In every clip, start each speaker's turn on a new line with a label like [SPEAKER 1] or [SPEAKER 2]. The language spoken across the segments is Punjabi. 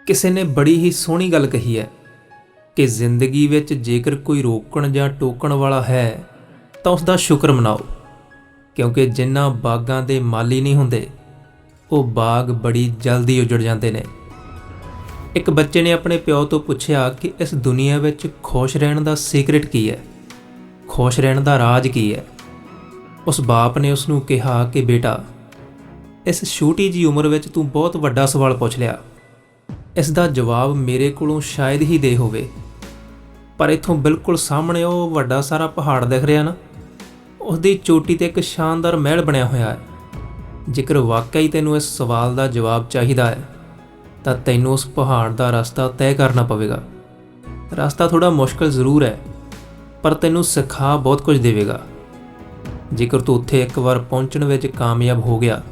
[SPEAKER 1] ਕਿਸੇ ਨੇ ਬੜੀ ਹੀ ਸੋਹਣੀ ਗੱਲ ਕਹੀ ਹੈ ਕਿ ਜ਼ਿੰਦਗੀ ਵਿੱਚ ਜੇਕਰ ਕੋਈ ਰੋਕਣ ਜਾਂ ਟੋਕਣ ਵਾਲਾ ਹੈ ਤਾਂ ਉਸ ਦਾ ਸ਼ੁਕਰ ਮਨਾਓ, ਕਿਉਂਕਿ ਜਿਨ੍ਹਾਂ ਬਾਗਾਂ ਦੇ ਮਾਲੀ ਨਹੀਂ ਹੁੰਦੇ ਉਹ ਬਾਗ ਬੜੀ ਜਲਦੀ ਉਜੜ ਜਾਂਦੇ ਨੇ। ਇੱਕ ਬੱਚੇ ਨੇ ਆਪਣੇ ਪਿਓ ਤੋਂ ਪੁੱਛਿਆ ਕਿ ਇਸ ਦੁਨੀਆ ਵਿੱਚ ਖੁਸ਼ ਰਹਿਣ ਦਾ ਸੀਕ੍ਰੇਟ ਕੀ ਹੈ, ਖੁਸ਼ ਰਹਿਣ ਦਾ ਰਾਜ ਕੀ ਹੈ। ਉਸ ਬਾਪ ਨੇ ਉਸ ਨੂੰ ਕਿਹਾ ਕਿ ਬੇਟਾ, ਇਸ ਛੋਟੀ ਜਿਹੀ ਉਮਰ ਵਿੱਚ ਤੂੰ ਬਹੁਤ ਵੱਡਾ ਸਵਾਲ ਪੁੱਛ ਲਿਆ। ਇਸ ਦਾ ਜਵਾਬ ਮੇਰੇ ਕੋਲੋਂ ਸ਼ਾਇਦ ਹੀ ਦੇ ਹੋਵੇ, ਪਰ ਇੱਥੋਂ ਬਿਲਕੁਲ ਸਾਹਮਣੇ ਉਹ ਵੱਡਾ ਸਾਰਾ ਪਹਾੜ ਦਿਖ ਰਿਹਾ ਨਾ, ਉਸ ਦੀ ਚੋਟੀ 'ਤੇ ਇੱਕ ਸ਼ਾਨਦਾਰ ਮਹਿਲ ਬਣਿਆ ਹੋਇਆ ਹੈ। ਜੇਕਰ ਵਾਕਈ ਤੈਨੂੰ ਇਸ ਸਵਾਲ ਦਾ ਜਵਾਬ ਚਾਹੀਦਾ ਹੈ ਤਾਂ ਤੈਨੂੰ ਉਸ ਪਹਾੜ ਦਾ ਰਸਤਾ ਤੈਅ ਕਰਨਾ ਪਵੇਗਾ। ਰਸਤਾ ਥੋੜ੍ਹਾ ਮੁਸ਼ਕਲ ਜ਼ਰੂਰ ਹੈ, ਪਰ ਤੈਨੂੰ ਸਿਖਾ ਬਹੁਤ ਕੁਝ ਦੇਵੇਗਾ। ਜੇਕਰ ਤੂੰ ਉੱਥੇ ਇੱਕ ਵਾਰ ਪਹੁੰਚਣ ਵਿੱਚ ਕਾਮਯਾਬ ਹੋ ਗਿਆ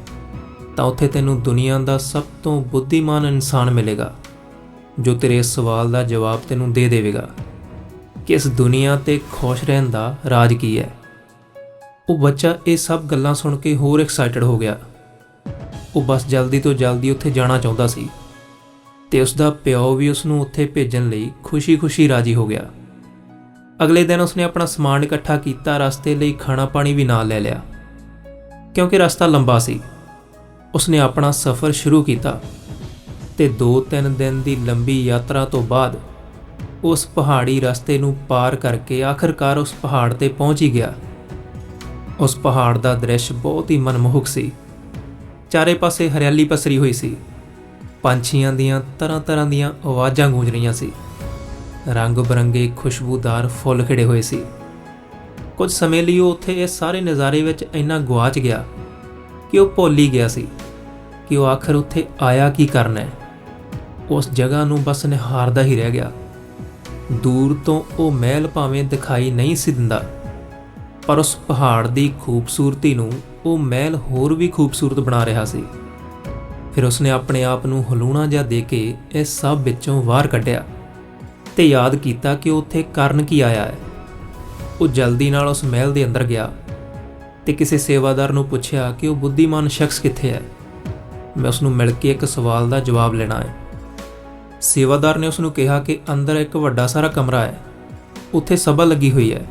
[SPEAKER 1] ਤਾਂ ਉੱਥੇ ਤੈਨੂੰ ਦੁਨੀਆ ਦਾ ਸਭ ਤੋਂ ਬੁੱਧੀਮਾਨ ਇਨਸਾਨ ਮਿਲੇਗਾ, ਜੋ ਤੇਰੇ ਇਸ ਸਵਾਲ ਦਾ ਜਵਾਬ ਤੈਨੂੰ ਦੇ ਦੇਵੇਗਾ ਕਿ ਇਸ ਦੁਨੀਆ 'ਤੇ ਖੁਸ਼ ਰਹਿਣ ਦਾ ਰਾਜ ਕੀ ਹੈ। ਉਹ ਬੱਚਾ ਇਹ ਸਭ ਗੱਲਾਂ ਸੁਣ ਕੇ ਹੋਰ ਐਕਸਾਈਟਡ ਹੋ ਗਿਆ। ਉਹ ਬਸ ਜਲਦੀ ਤੋਂ ਜਲਦੀ ਉੱਥੇ ਜਾਣਾ ਚਾਹੁੰਦਾ ਸੀ ਅਤੇ ਉਸ ਦਾ ਪਿਓ ਵੀ ਉਸ ਨੂੰ ਉੱਥੇ ਭੇਜਣ ਲਈ ਖੁਸ਼ੀ-ਖੁਸ਼ੀ ਰਾਜੀ ਹੋ ਗਿਆ। ਅਗਲੇ ਦਿਨ ਉਸਨੇ ਆਪਣਾ ਸਮਾਨ ਇਕੱਠਾ ਕੀਤਾ, ਰਸਤੇ ਲਈ ਖਾਣਾ ਪਾਣੀ ਵੀ ਨਾਲ ਲੈ ਲਿਆ। ਕਿਉਂਕਿ ਰਸਤਾ ਲੰਬਾ ਸੀ, ਉਸਨੇ ਆਪਣਾ ਸਫ਼ਰ ਸ਼ੁਰੂ ਕੀਤਾ ਅਤੇ 2-3 ਦਿਨ ਦੀ ਲੰਬੀ ਯਾਤਰਾ ਤੋਂ ਬਾਅਦ ਉਸ ਪਹਾੜੀ ਰਸਤੇ ਨੂੰ ਪਾਰ ਕਰਕੇ ਆਖਰਕਾਰ ਉਸ ਪਹਾੜ 'ਤੇ ਪਹੁੰਚ ਹੀ ਗਿਆ। ਉਸ ਪਹਾੜ ਦਾ ਦ੍ਰਿਸ਼ ਬਹੁਤ ਹੀ ਮਨਮੋਹਕ ਸੀ। ਚਾਰੇ ਪਾਸੇ ਹਰਿਆਲੀ ਪਸਰੀ ਹੋਈ ਸੀ। ਪੰਛੀਆਂ ਦੀਆਂ ਤਰ੍ਹਾਂ-ਤਰ੍ਹਾਂ ਦੀਆਂ ਆਵਾਜ਼ਾਂ ਗੂੰਜ ਰਹੀਆਂ ਸੀ। ਰੰਗ ਬਰੰਗੇ ਖੁਸ਼ਬੂਦਾਰ ਫੁੱਲ ਖਿੜੇ ਹੋਏ ਸੀ। ਕੁਝ ਸਮੇਂ ਲਈ ਉਹ ਉੱਥੇ ਇਸ ਸਾਰੇ ਨਜ਼ਾਰੇ ਵਿੱਚ ਇੰਨਾ ਗੁਆਚ ਗਿਆ ਕਿ ਉਹ ਭੁੱਲ ਹੀ ਗਿਆ ਸੀ ਕਿ ਉਹ ਆਖਰ ਉੱਥੇ ਆਇਆ ਕੀ ਕਰਨਾ ਹੈ। ਉਸ ਜਗ੍ਹਾ ਨੂੰ ਬਸ ਨਿਹਾਰਦਾ ਹੀ ਰਹਿ ਗਿਆ। ਦੂਰ ਤੋਂ ਉਹ ਮਹਿਲ ਭਾਵੇਂ ਦਿਖਾਈ ਨਹੀਂ ਸੀ ਦਿੰਦਾ, ਪਰ ਉਸ ਪਹਾੜ ਦੀ ਖੂਬਸੂਰਤੀ ਨੂੰ ਉਹ ਮਹਿਲ ਹੋਰ ਵੀ ਖੂਬਸੂਰਤ ਬਣਾ ਰਿਹਾ ਸੀ। ਫਿਰ ਉਸਨੇ ਆਪਣੇ ਆਪ ਨੂੰ ਹਲੂਣਾ ਜਿਹਾ ਦੇ ਕੇ ਇਸ ਸਭ ਵਿੱਚੋਂ ਬਾਹਰ ਕੱਢਿਆ ਅਤੇ ਯਾਦ ਕੀਤਾ ਕਿ ਉਹ ਉੱਥੇ ਕਰਨ ਕੀ ਆਇਆ ਹੈ। ਉਹ ਜਲਦੀ ਨਾਲ ਉਸ ਮਹਿਲ ਦੇ ਅੰਦਰ ਗਿਆ ਅਤੇ ਕਿਸੇ ਸੇਵਾਦਾਰ ਨੂੰ ਪੁੱਛਿਆ ਕਿ ਉਹ ਬੁੱਧੀਮਾਨ ਸ਼ਖਸ ਕਿੱਥੇ ਹੈ, ਮੈਂ ਉਸ ਨੂੰ ਮਿਲ ਕੇ ਇੱਕ ਸਵਾਲ ਦਾ ਜਵਾਬ ਲੈਣਾ ਹੈ। ਸੇਵਾਦਾਰ ਨੇ ਉਸ ਨੂੰ ਕਿਹਾ ਕਿ ਅੰਦਰ ਇੱਕ ਵੱਡਾ ਸਾਰਾ ਕਮਰਾ ਹੈ, ਉੱਥੇ ਸਭਾ ਲੱਗੀ ਹੋਈ ਹੈ।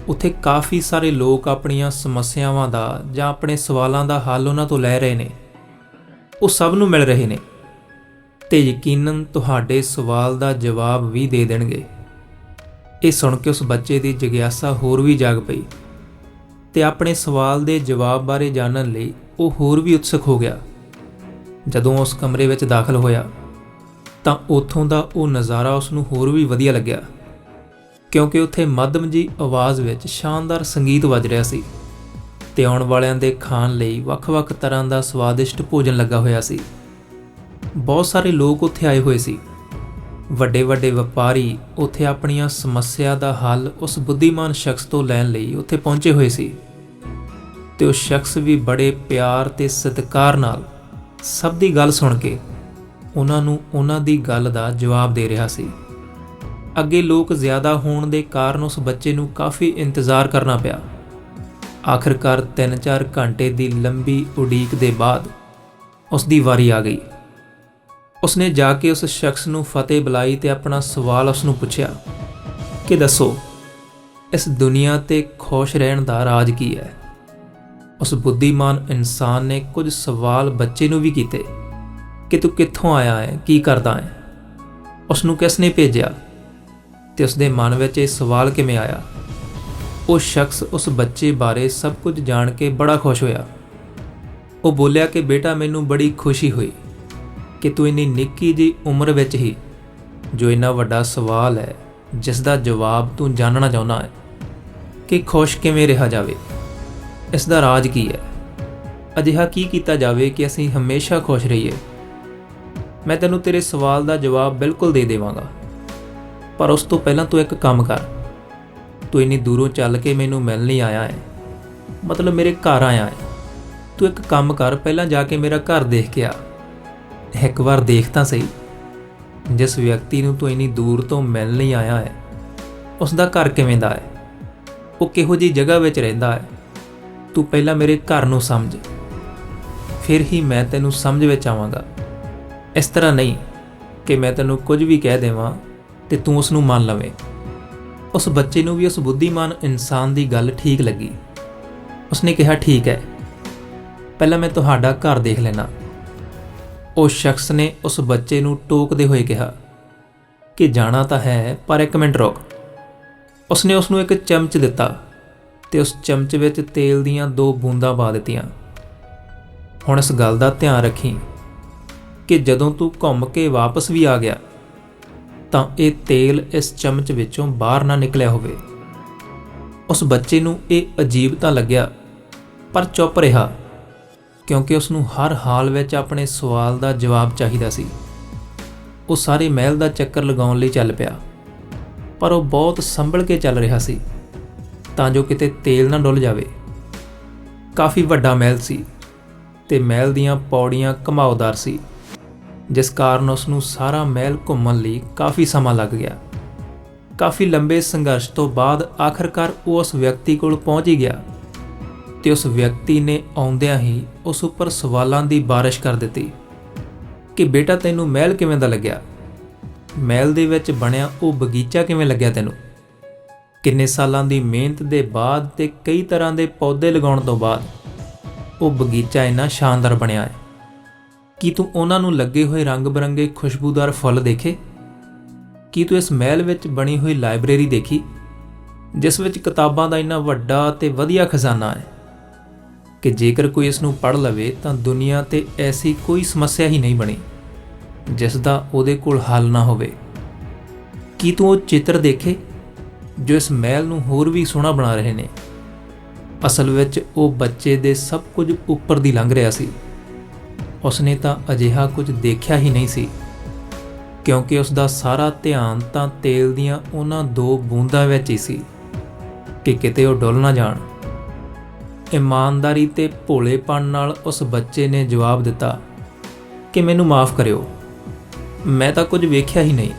[SPEAKER 1] ਉੱਥੇ ਕਾਫੀ ਸਾਰੇ ਲੋਕ ਆਪਣੀਆਂ ਸਮੱਸਿਆਵਾਂ ਦਾ ਜਾਂ ਆਪਣੇ ਸਵਾਲਾਂ ਦਾ ਹੱਲ ਉਹਨਾਂ ਤੋਂ ਲੈ ਰਹੇ ਨੇ। ਉਹ ਸਭ ਨੂੰ ਮਿਲ ਰਹੇ ਨੇ ਅਤੇ ਯਕੀਨਨ ਤੁਹਾਡੇ ਸਵਾਲ ਦਾ ਜਵਾਬ ਵੀ ਦੇ ਦੇਣਗੇ। ਇਹ ਸੁਣ ਕੇ ਉਸ ਬੱਚੇ ਦੀ ਜਿਗਿਆਸਾ ਹੋਰ ਵੀ ਜਾਗ ਪਈ ਅਤੇ ਆਪਣੇ ਸਵਾਲ ਦੇ ਜਵਾਬ ਬਾਰੇ ਜਾਣਨ ਲਈ ਉਹ ਹੋਰ ਵੀ ਉਤਸੁਕ ਹੋ ਗਿਆ। ਜਦੋਂ ਉਸ ਕਮਰੇ ਵਿੱਚ ਦਾਖਲ ਹੋਇਆ ਤਾਂ ਉੱਥੋਂ ਦਾ ਉਹ ਨਜ਼ਾਰਾ ਉਸ ਨੂੰ ਹੋਰ ਵੀ ਵਧੀਆ ਲੱਗਿਆ, ਕਿਉਂਕਿ ਉੱਥੇ ਮੱਧਮ ਜਿਹੀ ਆਵਾਜ਼ ਵਿੱਚ ਸ਼ਾਨਦਾਰ ਸੰਗੀਤ ਵੱਜ ਰਿਹਾ ਸੀ ਅਤੇ ਆਉਣ ਵਾਲਿਆਂ ਦੇ ਖਾਣ ਲਈ ਵੱਖ-ਵੱਖ ਤਰ੍ਹਾਂ ਦਾ ਸਵਾਦਿਸ਼ਟ ਭੋਜਨ ਲੱਗਾ ਹੋਇਆ ਸੀ। ਬਹੁਤ ਸਾਰੇ ਲੋਕ ਉੱਥੇ ਆਏ ਹੋਏ ਸੀ। ਵੱਡੇ-ਵੱਡੇ ਵਪਾਰੀ ਉੱਥੇ ਆਪਣੀਆਂ ਸਮੱਸਿਆ ਦਾ ਹੱਲ ਉਸ ਬੁੱਧੀਮਾਨ ਸ਼ਖਸ ਤੋਂ ਲੈਣ ਲਈ ਉੱਥੇ ਪਹੁੰਚੇ ਹੋਏ ਸੀ ਅਤੇ ਉਹ ਸ਼ਖਸ ਵੀ ਬੜੇ ਪਿਆਰ ਅਤੇ ਸਤਿਕਾਰ ਨਾਲ ਸਭ ਦੀ ਗੱਲ ਸੁਣ ਕੇ ਉਹਨਾਂ ਨੂੰ ਉਹਨਾਂ ਦੀ ਗੱਲ ਦਾ ਜਵਾਬ ਦੇ ਰਿਹਾ ਸੀ। ਅੱਗੇ ਲੋਕ ਜ਼ਿਆਦਾ ਹੋਣ ਦੇ ਕਾਰਨ ਉਸ ਬੱਚੇ ਨੂੰ ਕਾਫੀ ਇੰਤਜ਼ਾਰ ਕਰਨਾ ਪਿਆ। ਆਖਰਕਾਰ 3-4 ਘੰਟੇ ਦੀ ਲੰਬੀ ਉਡੀਕ ਦੇ ਬਾਅਦ ਉਸ ਦੀ ਵਾਰੀ ਆ ਗਈ। ਉਸਨੇ ਜਾ ਕੇ ਉਸ ਸ਼ਖਸ ਨੂੰ ਫਤਿਹ ਬੁਲਾਈ ਅਤੇ ਆਪਣਾ ਸਵਾਲ ਉਸ ਨੂੰ ਪੁੱਛਿਆ ਕਿ ਦੱਸੋ, ਇਸ ਦੁਨੀਆ 'ਤੇ ਖੁਸ਼ ਰਹਿਣ ਦਾ ਰਾਜ ਕੀ ਹੈ। ਉਸ ਬੁੱਧੀਮਾਨ ਇਨਸਾਨ ਨੇ ਕੁਝ ਸਵਾਲ ਬੱਚੇ ਨੂੰ ਵੀ ਕੀਤੇ ਕਿ ਤੂੰ ਕਿੱਥੋਂ ਆਇਆ ਹੈ, ਕੀ ਕਰਦਾ ਹੈ, ਉਸ ਨੂੰ ਕਿਸ ਨੇ ਭੇਜਿਆ ਅਤੇ ਉਸ ਦੇ ਮਨ ਵਿੱਚ ਇਹ ਸਵਾਲ ਕਿਵੇਂ ਆਇਆ। ਉਹ ਸ਼ਖਸ ਉਸ ਬੱਚੇ ਬਾਰੇ ਸਭ ਕੁਝ ਜਾਣ ਕੇ ਬੜਾ ਖੁਸ਼ ਹੋਇਆ। ਉਹ ਬੋਲਿਆ ਕਿ ਬੇਟਾ, ਮੈਨੂੰ ਬੜੀ ਖੁਸ਼ੀ ਹੋਈ ਕਿ ਤੂੰ ਇੰਨੀ ਨਿੱਕੀ ਜਿਹੀ ਉਮਰ ਵਿੱਚ ਹੀ ਜੋ ਇੰਨਾ ਵੱਡਾ ਸਵਾਲ ਹੈ ਜਿਸ ਦਾ ਜਵਾਬ ਤੂੰ ਜਾਣਨਾ ਚਾਹੁੰਦਾ ਹੈ ਕਿ ਖੁਸ਼ ਕਿਵੇਂ ਰਿਹਾ ਜਾਵੇ, ਇਸ ਦਾ ਰਾਜ ਕੀ ਹੈ, ਅਜਿਹਾ ਕੀ ਕੀਤਾ ਜਾਵੇ ਕਿ ਅਸੀਂ ਹਮੇਸ਼ਾ ਖੁਸ਼ ਰਹੀਏ। ਮੈਂ ਤੈਨੂੰ ਤੇਰੇ ਸਵਾਲ ਦਾ ਜਵਾਬ ਬਿਲਕੁਲ ਦੇ ਦੇਵਾਂਗਾ, ਪਰ ਉਸ ਤੋਂ ਪਹਿਲਾਂ ਤੂੰ ਇੱਕ ਕੰਮ ਕਰ। ਤੂੰ ਇੰਨੀ ਦੂਰੋਂ ਚੱਲ ਕੇ ਮੈਨੂੰ ਮਿਲਣ ਲਈ ਆਇਆ ਹੈ, ਮਤਲਬ ਮੇਰੇ ਘਰ ਆਇਆ ਹੈ। ਤੂੰ ਇੱਕ ਕੰਮ ਕਰ, ਪਹਿਲਾਂ ਜਾ ਕੇ ਮੇਰਾ ਘਰ ਦੇਖ ਕੇ ਆ। ਇੱਕ ਵਾਰ ਦੇਖ ਤਾਂ ਸਹੀ, ਜਿਸ ਵਿਅਕਤੀ ਨੂੰ ਤੂੰ ਇੰਨੀ ਦੂਰ ਤੋਂ ਮਿਲਣ ਲਈ ਆਇਆ ਹੈ ਉਸ ਦਾ ਘਰ ਕਿਵੇਂ ਦਾ ਹੈ, ਉਹ ਕਿਹੋ ਜਿਹੀ ਜਗ੍ਹਾ ਵਿੱਚ ਰਹਿੰਦਾ ਹੈ। ਤੂੰ ਪਹਿਲਾਂ ਮੇਰੇ ਘਰ ਨੂੰ ਸਮਝ, ਫਿਰ ਹੀ ਮੈਂ ਤੈਨੂੰ ਸਮਝ ਵਿੱਚ ਆਵਾਂਗਾ। ਇਸ ਤਰ੍ਹਾਂ ਨਹੀਂ ਕਿ ਮੈਂ ਤੈਨੂੰ ਕੁਝ ਵੀ ਕਹਿ ਦੇਵਾਂ ਤੇ ਤੂੰ ਉਸ ਨੂੰ ਮੰਨ ਲਵੇਂ। ਉਸ ਬੱਚੇ ਨੂੰ ਵੀ ਉਸ ਬੁੱਧੀਮਾਨ ਇਨਸਾਨ ਦੀ ਗੱਲ ਠੀਕ ਲੱਗੀ। ਉਸਨੇ ਕਿਹਾ, ਠੀਕ ਹੈ, ਪਹਿਲਾਂ ਮੈਂ ਤੁਹਾਡਾ ਘਰ ਦੇਖ ਲੈਣਾ। ਉਸ ਸ਼ਖਸ ਨੇ ਉਸ ਬੱਚੇ ਨੂੰ ਟੋਕਦੇ ਹੋਏ ਕਿਹਾ ਕਿ ਜਾਣਾ ਤਾਂ ਹੈ, ਪਰ ਇੱਕ ਮਿੰਟ ਰੁਕ। ਉਸਨੇ ਉਸ ਨੂੰ ਇੱਕ ਚਮਚ ਦਿੱਤਾ ਤੇ ਉਸ ਚਮਚ ਵਿੱਚ ਤੇਲ ਦੀਆਂ 2 ਬੂੰਦਾਂ ਪਾ ਦਿੱਤੀਆਂ। ਹੁਣ ਇਸ ਗੱਲ ਦਾ ਧਿਆਨ ਰੱਖੀ ਕਿ ਜਦੋਂ ਤੂੰ ਘੁੰਮ ਕੇ ਵਾਪਸ ਵੀ ਆ ਗਿਆ ਤਾਂ ਇਹ ਤੇਲ ਇਸ ਚਮਚ ਵਿੱਚੋਂ ਬਾਹਰ ਨਾ ਨਿਕਲਿਆ ਹੋਵੇ। ਉਸ ਬੱਚੇ ਨੂੰ ਇਹ ਅਜੀਬ ਤਾਂ ਲੱਗਿਆ, ਪਰ ਚੁੱਪ ਰਿਹਾ, ਕਿਉਂਕਿ ਉਸ ਨੂੰ ਹਰ ਹਾਲ ਵਿੱਚ ਆਪਣੇ ਸਵਾਲ ਦਾ ਜਵਾਬ ਚਾਹੀਦਾ ਸੀ। ਉਹ ਸਾਰੇ ਮਹਿਲ ਦਾ ਚੱਕਰ ਲਗਾਉਣ ਲਈ ਚੱਲ ਪਿਆ, ਪਰ ਉਹ ਬਹੁਤ ਸੰਭਲ ਕੇ ਚੱਲ ਰਿਹਾ ਸੀ ਤਾਂ ਜੋ ਕਿਤੇ ਤੇਲ ਨਾ ਡੁੱਲ ਜਾਵੇ। ਕਾਫੀ ਵੱਡਾ ਮਹਿਲ ਸੀ ਤੇ ਮਹਿਲ ਦੀਆਂ ਪੌੜੀਆਂ ਘੁਮਾਉਦਾਰ ਸੀ, ਜਿਸ ਕਾਰਨ ਉਸ ਨੂੰ ਸਾਰਾ ਮਹਿਲ ਘੁੰਮਣ ਲਈ ਕਾਫੀ ਸਮਾਂ ਲੱਗ ਗਿਆ। ਕਾਫੀ ਲੰਬੇ ਸੰਘਰਸ਼ ਤੋਂ ਬਾਅਦ ਆਖਰਕਾਰ ਉਹ ਉਸ ਵਿਅਕਤੀ ਕੋਲ ਪਹੁੰਚ ਹੀ ਗਿਆ ਤੇ ਉਸ ਵਿਅਕਤੀ ਨੇ ਆਉਂਦਿਆਂ ਹੀ ਉਸ ਉੱਪਰ ਸਵਾਲਾਂ ਦੀ ਬਾਰਿਸ਼ ਕਰ ਦਿੱਤੀ ਕਿ ਬੇਟਾ, ਤੈਨੂੰ ਮਹਿਲ ਕਿਵੇਂ ਦਾ ਲੱਗਿਆ? ਮਹਿਲ ਦੇ ਵਿੱਚ ਬਣਿਆ ਉਹ ਬਗੀਚਾ ਕਿਵੇਂ ਲੱਗਿਆ ਤੈਨੂੰ? ਕਿੰਨੇ ਸਾਲਾਂ ਦੀ ਮਿਹਨਤ ਦੇ ਬਾਅਦ ਤੇ ਕਈ ਤਰ੍ਹਾਂ ਦੇ ਪੌਦੇ ਲਗਾਉਣ ਤੋਂ ਬਾਅਦ ਉਹ ਬਗੀਚਾ ਇੰਨਾ ਸ਼ਾਨਦਾਰ ਬਣਿਆ ਹੈ। ਕੀ ਤੂੰ ਉਹਨਾਂ ਨੂੰ ਲੱਗੇ ਹੋਏ ਰੰਗ ਬਰੰਗੇ ਖੁਸ਼ਬੂਦਾਰ ਫੁੱਲ ਦੇਖੇ? ਕੀ ਤੂੰ ਇਸ ਮਹਿਲ ਵਿੱਚ ਬਣੀ ਹੋਈ ਲਾਇਬ੍ਰੇਰੀ ਦੇਖੀ, ਜਿਸ ਵਿੱਚ ਕਿਤਾਬਾਂ ਦਾ ਇੰਨਾ ਵੱਡਾ ਤੇ ਵਧੀਆ ਖਜ਼ਾਨਾ ਹੈ ਕਿ ਜੇਕਰ ਕੋਈ ਇਸ ਨੂੰ ਪੜ੍ਹ ਲਵੇ ਤਾਂ ਦੁਨੀਆ 'ਤੇ ਐਸੀ ਕੋਈ ਸਮੱਸਿਆ ਹੀ ਨਹੀਂ ਬਣੀ ਜਿਸ ਦਾ ਉਹਦੇ ਕੋਲ ਹੱਲ ਨਾ ਹੋਵੇ? ਕੀ ਤੂੰ ਉਹ ਚਿੱਤਰ ਦੇਖੇ ਜੋ ਇਸ ਮਹਿਲ ਨੂੰ ਹੋਰ ਵੀ ਸੋਹਣਾ ਬਣਾ ਰਹੇ ਨੇ? ਅਸਲ ਵਿੱਚ ਉਹ ਬੱਚੇ ਦੇ ਸਭ ਕੁਝ ਉੱਪਰ ਦੀ ਲੰਘ ਰਿਹਾ ਸੀ। ਉਸਨੇ ਤਾਂ ਅਜਿਹਾ ਕੁਝ ਦੇਖਿਆ ਹੀ ਨਹੀਂ ਸੀ, ਕਿਉਂਕਿ ਉਸ ਦਾ ਸਾਰਾ ਧਿਆਨ ਤਾਂ ਤੇਲ ਦੀਆਂ ਉਹਨਾਂ 2 ਬੂੰਦਾਂ ਵਿੱਚ ਹੀ ਸੀ ਕਿ ਕਿਤੇ ਉਹ ਡੁੱਲ ਨਾ ਜਾਣ। ਇਮਾਨਦਾਰੀ ਤੇ ਭੋਲੇਪਣ ਨਾਲ ਉਸ ਬੱਚੇ ਨੇ ਜਵਾਬ ਦਿੱਤਾ ਕਿ ਮੈਨੂੰ ਮਾਫ਼ ਕਰਿਓ, ਮੈਂ ਤਾਂ ਕੁਝ ਵੇਖਿਆ ਹੀ ਨਹੀਂ।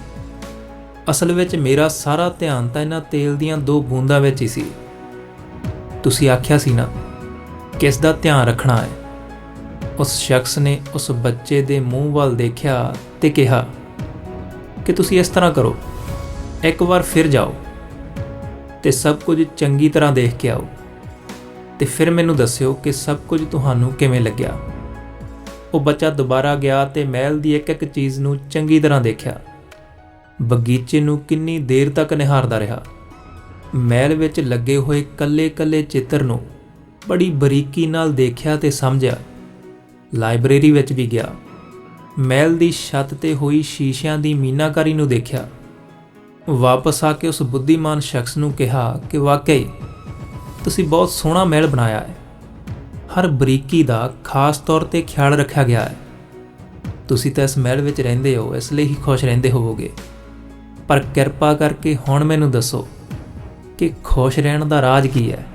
[SPEAKER 1] ਅਸਲ ਵਿੱਚ ਮੇਰਾ ਸਾਰਾ ਧਿਆਨ ਤਾਂ ਇਹਨਾਂ ਤੇਲ ਦੀਆਂ 2 ਬੂੰਦਾਂ ਵਿੱਚ ਹੀ ਸੀ। ਤੁਸੀਂ ਆਖਿਆ ਸੀ ਨਾ ਕਿ ਇਸ ਦਾ ਧਿਆਨ ਰੱਖਣਾ ਹੈ। ਉਸ ਸ਼ਖਸ ਨੇ ਉਸ ਬੱਚੇ ਦੇ ਮੂੰਹ ਵੱਲ ਦੇਖਿਆ ਤੇ ਕਿਹਾ ਕਿ ਤੁਸੀਂ ਇਸ ਤਰ੍ਹਾਂ ਕਰੋ, ਇੱਕ ਵਾਰ ਫਿਰ ਜਾਓ ਤੇ ਸਭ ਕੁਝ ਚੰਗੀ ਤਰ੍ਹਾਂ ਦੇਖ ਕੇ ਆਓ ਤੇ ਫਿਰ ਮੈਨੂੰ ਦੱਸਿਓ ਕਿ ਸਭ ਕੁਝ ਤੁਹਾਨੂੰ ਕਿਵੇਂ ਲੱਗਿਆ। ਉਹ ਬੱਚਾ ਦੁਬਾਰਾ ਗਿਆ ਤੇ ਮਹਿਲ ਦੀ ਇੱਕ-ਇੱਕ ਚੀਜ਼ ਨੂੰ ਚੰਗੀ ਤਰ੍ਹਾਂ ਦੇਖਿਆ। ਬਗੀਚੇ ਨੂੰ ਕਿੰਨੀ ਦੇਰ ਤੱਕ ਨਿਹਾਰਦਾ ਰਿਹਾ। ਮਹਿਲ ਵਿੱਚ ਲੱਗੇ ਹੋਏ ਕੱਲੇ-ਕੱਲੇ ਚਿੱਤਰ ਨੂੰ ਬੜੀ ਬਰੀਕੀ ਨਾਲ ਦੇਖਿਆ ਤੇ ਸਮਝਿਆ। ਲਾਇਬ੍ਰੇਰੀ ਵਿੱਚ ਵੀ ਗਿਆ। ਮਹਿਲ ਦੀ ਛੱਤ ਤੇ ਹੋਈ ਸ਼ੀਸ਼ਿਆਂ ਦੀ ਮੀਨਾਕਾਰੀ ਨੂੰ ਦੇਖਿਆ। ਵਾਪਸ ਆ ਕੇ ਉਸ ਬੁੱਧੀਮਾਨ ਸ਼ਖਸ ਨੂੰ ਕਿਹਾ ਕਿ ਵਾਕਈ ਤੁਸੀਂ ਬਹੁਤ ਸੋਹਣਾ ਮਹਿਲ ਬਣਾਇਆ ਹੈ। ਹਰ ਬਰੀਕੀ ਦਾ ਖਾਸ ਤੌਰ ਤੇ ਖਿਆਲ ਰੱਖਿਆ ਗਿਆ ਹੈ। ਤੁਸੀਂ ਤਾਂ ਇਸ ਮਹਿਲ ਵਿੱਚ ਰਹਿੰਦੇ ਹੋ, ਇਸ ਲਈ ਹੀ ਖੁਸ਼ ਰਹਿੰਦੇ ਹੋਵੋਗੇ, ਪਰ ਕਿਰਪਾ ਕਰਕੇ ਹੁਣ ਮੈਨੂੰ ਦੱਸੋ ਕਿ ਖੁਸ਼ ਰਹਿਣ ਦਾ ਰਾਜ ਕੀ ਹੈ?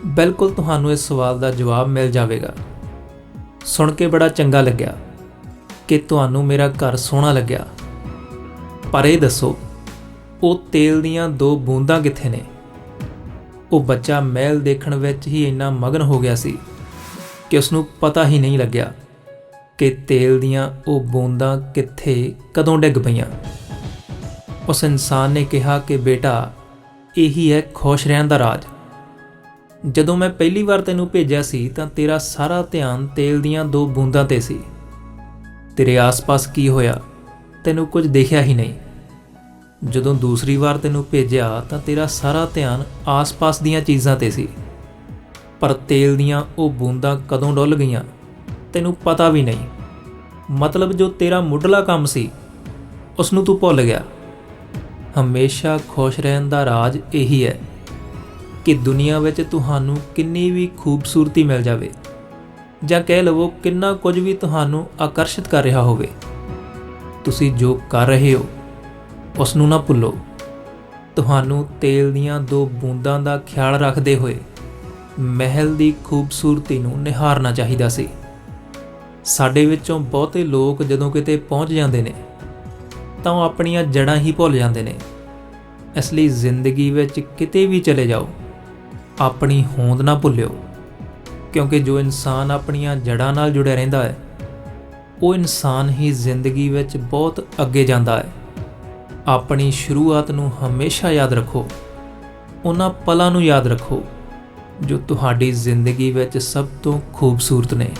[SPEAKER 1] ਬਿਲਕੁਲ ਤੁਹਾਨੂੰ ਇਸ ਸਵਾਲ ਦਾ ਜਵਾਬ ਮਿਲ ਜਾਵੇਗਾ। ਸੁਣ ਕੇ ਬੜਾ ਚੰਗਾ ਲੱਗਿਆ ਕਿ ਤੁਹਾਨੂੰ ਮੇਰਾ ਘਰ ਸੋਹਣਾ ਲੱਗਿਆ, ਪਰ ਇਹ ਦੱਸੋ ਉਹ ਤੇਲ ਦੀਆਂ 2 ਬੂੰਦਾਂ ਕਿੱਥੇ ਨੇ? ਉਹ ਬੱਚਾ ਮਹਿਲ ਦੇਖਣ ਵਿੱਚ ਹੀ ਇੰਨਾ ਮਗਨ ਹੋ ਗਿਆ ਸੀ ਕਿ ਉਸ ਨੂੰ ਪਤਾ ਹੀ ਨਹੀਂ ਲੱਗਿਆ ਕਿ ਤੇਲ ਦੀਆਂ ਉਹ ਬੂੰਦਾਂ ਕਿੱਥੇ ਕਦੋਂ ਡਿੱਗ ਪਈਆਂ। ਉਸ ਇਨਸਾਨ ਨੇ ਕਿਹਾ ਕਿ ਬੇਟਾ, ਇਹੀ ਹੈ ਖੁਸ਼ ਰਹਿਣ ਦਾ ਰਾਜ। ਜਦੋਂ ਮੈਂ ਪਹਿਲੀ ਵਾਰ ਤੈਨੂੰ ਭੇਜਿਆ ਸੀ ਤਾਂ ਤੇਰਾ ਸਾਰਾ ਧਿਆਨ ਤੇਲ ਦੀਆਂ 2 ਬੂੰਦਾਂ 'ਤੇ ਸੀ। ਤੇਰੇ ਆਸ-ਪਾਸ ਕੀ ਹੋਇਆ ਤੈਨੂੰ ਕੁਝ ਦਿਖਿਆ ਹੀ ਨਹੀਂ। ਜਦੋਂ ਦੂਸਰੀ ਵਾਰ ਤੈਨੂੰ ਭੇਜਿਆ ਤਾਂ ਤੇਰਾ ਸਾਰਾ ਧਿਆਨ ਆਸ-ਪਾਸ ਦੀਆਂ ਚੀਜ਼ਾਂ 'ਤੇ ਸੀ, ਪਰ ਤੇਲ ਦੀਆਂ ਉਹ ਬੂੰਦਾਂ ਕਦੋਂ ਡੁੱਲ ਗਈਆਂ ਤੈਨੂੰ ਪਤਾ ਵੀ ਨਹੀਂ। ਮਤਲਬ ਜੋ ਤੇਰਾ ਮੁੱਢਲਾ ਕੰਮ ਸੀ ਉਸ ਨੂੰ ਤੂੰ ਭੁੱਲ ਗਿਆ। ਹਮੇਸ਼ਾ ਖੁਸ਼ ਰਹਿਣ ਦਾ ਰਾਜ ਇਹੀ ਹੈ ਕਿ ਦੁਨੀਆ ਵਿੱਚ ਤੁਹਾਨੂੰ ਕਿੰਨੀ ਵੀ ਖੂਬਸੂਰਤੀ ਮਿਲ ਜਾਵੇ, ਜਾਂ ਕਹਿ ਲਵੋ ਕਿੰਨਾ ਕੁਝ ਵੀ ਤੁਹਾਨੂੰ ਆਕਰਸ਼ਿਤ ਕਰ ਰਿਹਾ ਹੋਵੇ, ਤੁਸੀਂ ਜੋ ਕਰ ਰਹੇ ਹੋ ਉਸ ਨੂੰ ਨਾ ਭੁੱਲੋ। ਤੁਹਾਨੂੰ ਤੇਲ ਦੀਆਂ 2 ਬੂੰਦਾਂ ਦਾ ਖਿਆਲ ਰੱਖਦੇ ਹੋਏ ਮਹਿਲ ਦੀ ਖੂਬਸੂਰਤੀ ਨੂੰ ਨਿਹਾਰਨਾ ਚਾਹੀਦਾ ਸੀ। ਸਾਡੇ ਵਿੱਚੋਂ ਬਹੁਤੇ ਲੋਕ ਜਦੋਂ ਕਿਤੇ ਪਹੁੰਚ ਜਾਂਦੇ ਨੇ ਤਾਂ ਉਹ ਆਪਣੀਆਂ ਜੜ੍ਹਾਂ ਹੀ ਭੁੱਲ ਜਾਂਦੇ ਨੇ। ਇਸ ਲਈ ਜ਼ਿੰਦਗੀ ਵਿੱਚ ਕਿਤੇ ਵੀ ਚਲੇ ਜਾਓ, ਆਪਣੀ ਹੋਂਦ ਨਾ ਭੁੱਲਿਓ, ਕਿਉਂਕਿ ਜੋ ਇਨਸਾਨ ਆਪਣੀਆਂ ਜੜ੍ਹਾਂ ਨਾਲ ਜੁੜਿਆ ਰਹਿੰਦਾ ਹੈ ਉਹ ਇਨਸਾਨ ਹੀ ਜ਼ਿੰਦਗੀ ਵਿੱਚ ਬਹੁਤ ਅੱਗੇ ਜਾਂਦਾ ਹੈ। ਆਪਣੀ ਸ਼ੁਰੂਆਤ ਨੂੰ ਹਮੇਸ਼ਾ ਯਾਦ ਰੱਖੋ। ਉਹਨਾਂ ਪਲਾਂ ਨੂੰ ਯਾਦ ਰੱਖੋ ਜੋ ਤੁਹਾਡੀ ਜ਼ਿੰਦਗੀ ਵਿੱਚ ਸਭ ਤੋਂ ਖੂਬਸੂਰਤ ਨੇ।